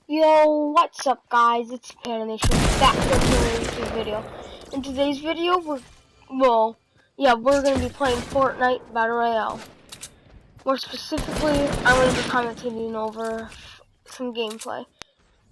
Yo, what's up guys, it's Panimation back with another YouTube video. In today's video, we're gonna be playing Fortnite Battle Royale. More specifically, I'm gonna be commentating over some gameplay.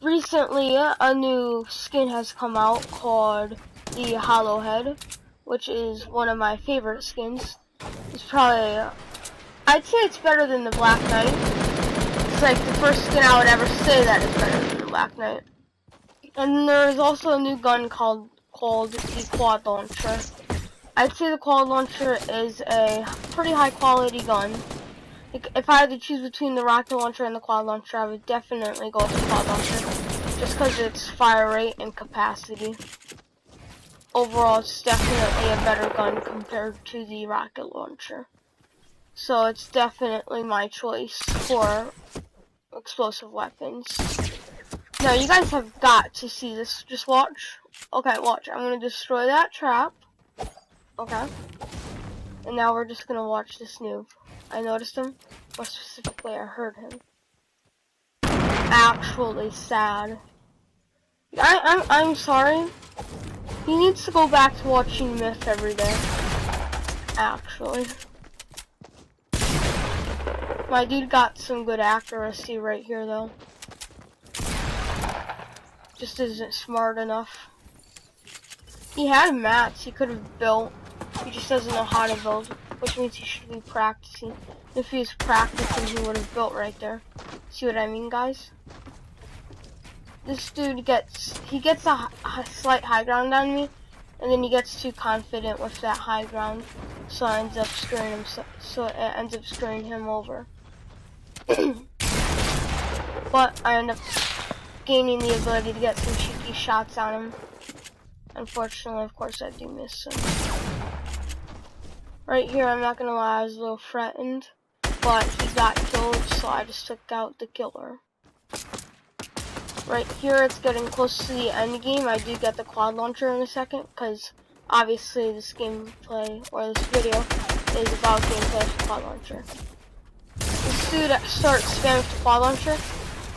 Recently, a new skin has come out called the Hollow Head, which is one of my favorite skins. It's probably, I'd say it's better than the Black Knight. It's like the first skin I would ever say that is better than the Black Knight. And there's also a new gun called the Quad Launcher. I'd say the Quad Launcher is a pretty high quality gun. Like, if I had to choose between the Rocket Launcher and the Quad Launcher, I would definitely go with the Quad Launcher. Just because of its fire rate and capacity. Overall, it's definitely a better gun compared to the Rocket Launcher. So it's definitely my choice for explosive weapons. Now you guys have got to see this. Just watch. Okay, watch. I'm gonna destroy that trap. Okay. And now we're just gonna watch this noob. I noticed him. More specifically, I heard him. Actually sad. I'm sorry. He needs to go back to watching Myth every day. Actually. My dude got some good accuracy right here, though. Just isn't smart enough. He had mats he could have built. He just doesn't know how to build, which means he should be practicing. If he was practicing, he would have built right there. See what I mean, guys? This dude gets a slight high ground on me, and then he gets too confident with that high ground, so it ends up screwing him. So it ends up screwing him over. But I end up gaining the ability to get some cheeky shots on him. Unfortunately, of course, I do miss him. Right here, I'm not gonna lie, I was a little threatened, but he got killed, so I just took out the killer. Right here, it's getting close to the end game. I do get the Quad Launcher in a second, because obviously this gameplay, or this video, is about gameplay with the Quad Launcher. This dude starts spamming with the Quad Launcher.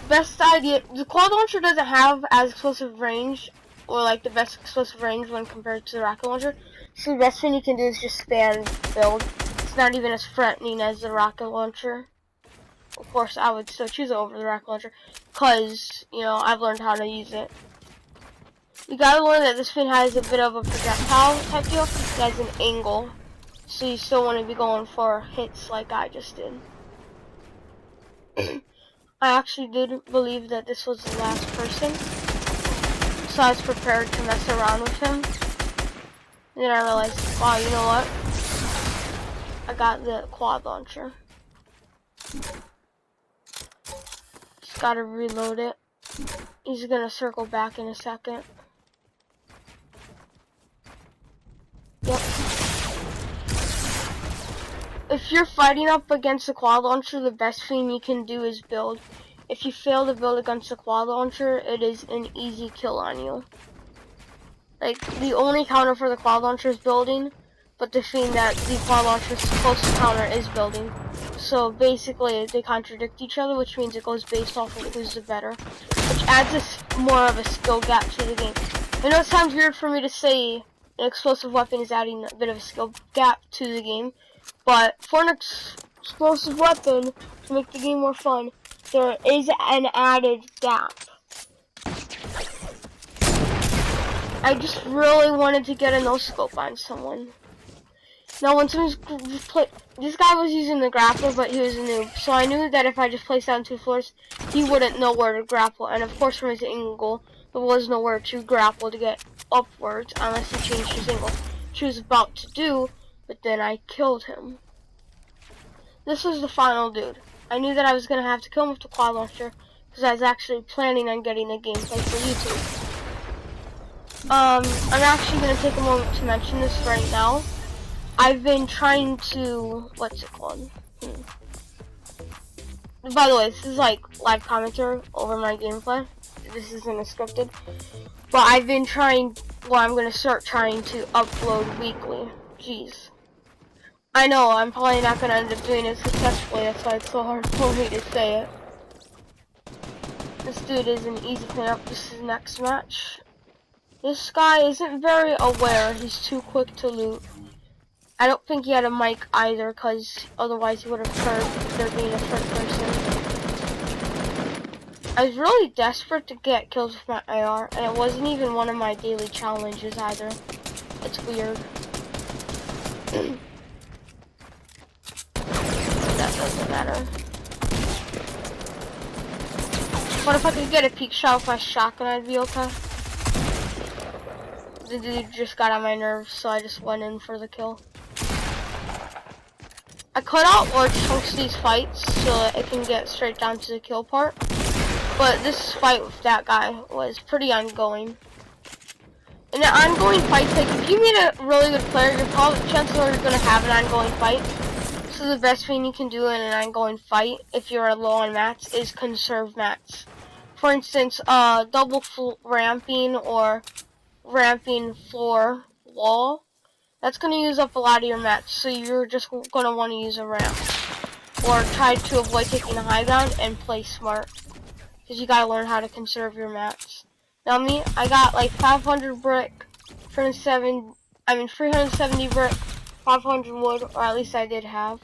Best idea, the Quad Launcher doesn't have as explosive range, or like the best explosive range when compared to the Rocket Launcher. So the best thing you can do is just spam build. It's not even as threatening as the Rocket Launcher. Of course, I would still choose it over the Rocket Launcher, because, you know, I've learned how to use it. You gotta learn that this thing has a bit of a projectile type deal. It has an angle, so you still want to be going for hits like I just did. I actually did believe that this was the last person, so I was prepared to mess around with him. And then I realized, wow, you know what? I got the Quad Launcher. Just gotta reload it. He's gonna circle back in a second. Yep. If you're fighting up against the Quad Launcher, the best thing you can do is build. If you fail to build against the Quad Launcher, it is an easy kill on you. Like, the only counter for the Quad Launcher is building, but the thing that the Quad Launcher is supposed to counter is building. So basically, they contradict each other, which means it goes based off of who's the better, which adds more of a skill gap to the game. I know it sounds weird for me to say an explosive weapon is adding a bit of a skill gap to the game, but for an explosive weapon, to make the game more fun, there is an added gap. I just really wanted to get a no-scope on someone. Now, when someone's this guy was using the grappler, but he was a noob, so I knew that if I just placed down 2 floors, he wouldn't know where to grapple, and of course from his angle, there was nowhere to grapple to get upwards, unless he changed his angle, which he was about to do, but then I killed him. This was the final dude. I knew that I was going to have to kill him with the Quad Launcher, because I was actually planning on getting a gameplay for YouTube. I'm actually going to take a moment to mention this right now. I've been trying to, what's it called? By the way, this is like live commentary over my gameplay. This isn't scripted. But I've been trying, well, I'm going to start trying to upload weekly. Jeez. I know, I'm probably not going to end up doing it successfully, that's why it's so hard for me to say it. This dude is an easy cleanup. This is next match. This guy isn't very aware. He's too quick to loot. I don't think he had a mic either, because otherwise he would have heard there being a third person. I was really desperate to get kills with my AR, and it wasn't even one of my daily challenges either. It's weird. That doesn't matter. What if I could get a peek shot with my shotgun? I'd be okay. The dude just got on my nerves, so I just went in for the kill. I cut out large chunks of these fights so that it can get straight down to the kill part. But this fight with that guy was pretty ongoing. In an ongoing fight, like if you meet a really good player, your chances are you're gonna have an ongoing fight. So the best thing you can do in an ongoing fight, if you're low on mats, is conserve mats. For instance, double ramping or ramping floor wall. That's going to use up a lot of your mats, so you're just going to want to use a ramp. Or try to avoid taking the high ground and play smart. Because you got to learn how to conserve your mats. Now me, I got like 500 brick, 370 brick, 500 wood, or at least I did have.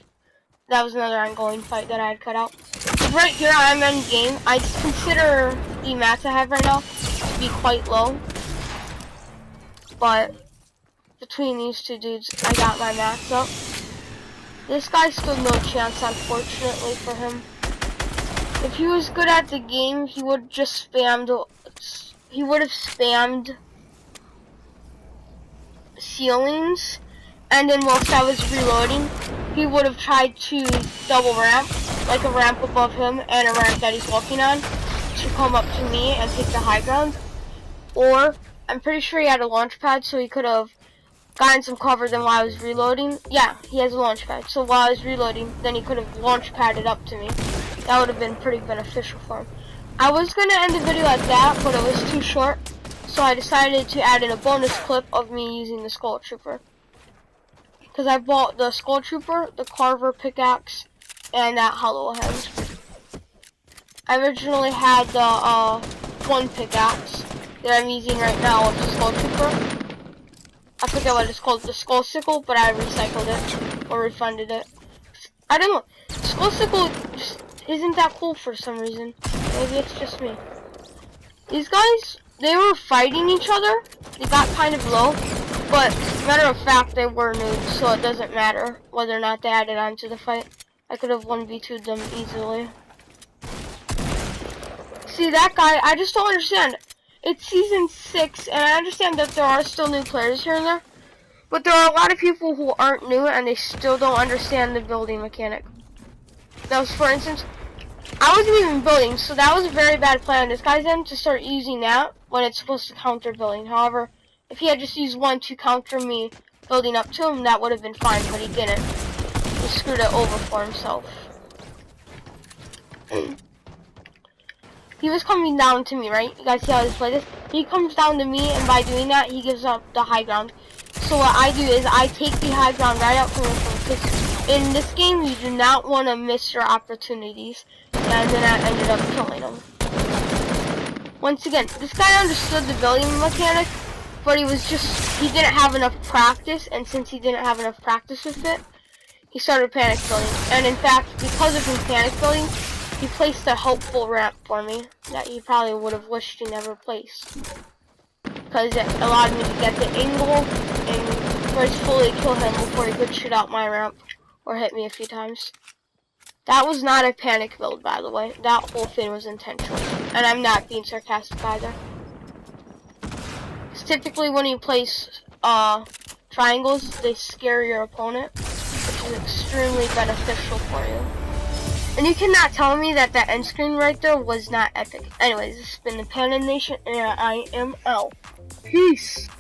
That was another ongoing fight that I had cut out. But right here I'm in game. I just consider the mats I have right now to be quite low. But between these two dudes, I got my mats up. This guy stood no chance, unfortunately for him. If he was good at the game, he would just spammed. He would have spammed ceilings, and then whilst I was reloading, he would have tried to double ramp, like a ramp above him and a ramp that he's walking on, to come up to me and take the high ground. Or I'm pretty sure he had a launch pad, so he could have gotten some cover then while I was reloading. Yeah, he has a launch pad. So while I was reloading, then he could have launch padded up to me. That would have been pretty beneficial for him. I was going to end the video at that, but it was too short. So I decided to add in a bonus clip of me using the Skull Trooper. Because I bought the Skull Trooper, the Carver pickaxe, and that hollow head. I originally had the one pickaxe that I'm using right now with the Skull Trooper. I forget what it's called, the Skull Sickle, but I recycled it, or refunded it. I don't know, Skull Sickle just isn't that cool for some reason. Maybe it's just me. These guys, they were fighting each other. They got kind of low, but matter of fact, they were noobs, so it doesn't matter whether or not they added on to the fight. I could have 1v2'd them easily. See, that guy, I just don't understand. It's season 6, and I understand that there are still new players here and there, but there are a lot of people who aren't new, and they still don't understand the building mechanic. That was, for instance, I wasn't even building, so that was a very bad plan on this guy's end to start using that when it's supposed to counter building. However, if he had just used one to counter me building up to him, that would have been fine, but he didn't. He screwed it over for himself. He was coming down to me, right? You guys see how this play this? He comes down to me, and by doing that, he gives up the high ground. So what I do is I take the high ground right out from him, because in this game, you do not want to miss your opportunities. And then I ended up killing him. Once again, this guy understood the building mechanic, but he didn't have enough practice, and since he didn't have enough practice with it, he started panic building. And in fact, because of his panic building, he placed a helpful ramp for me that he probably would have wished he never placed. Because it allowed me to get the angle and gracefully kill him before he could shoot out my ramp or hit me a few times. That was not a panic build, by the way. That whole thing was intentional. And I'm not being sarcastic either. Because typically when you place triangles, they scare your opponent, which is extremely beneficial for you. And you cannot tell me that that end screen right there was not epic. Anyways, this has been the Panda Nation, and I am out. Peace!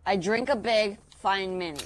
I drink a big, fine mini.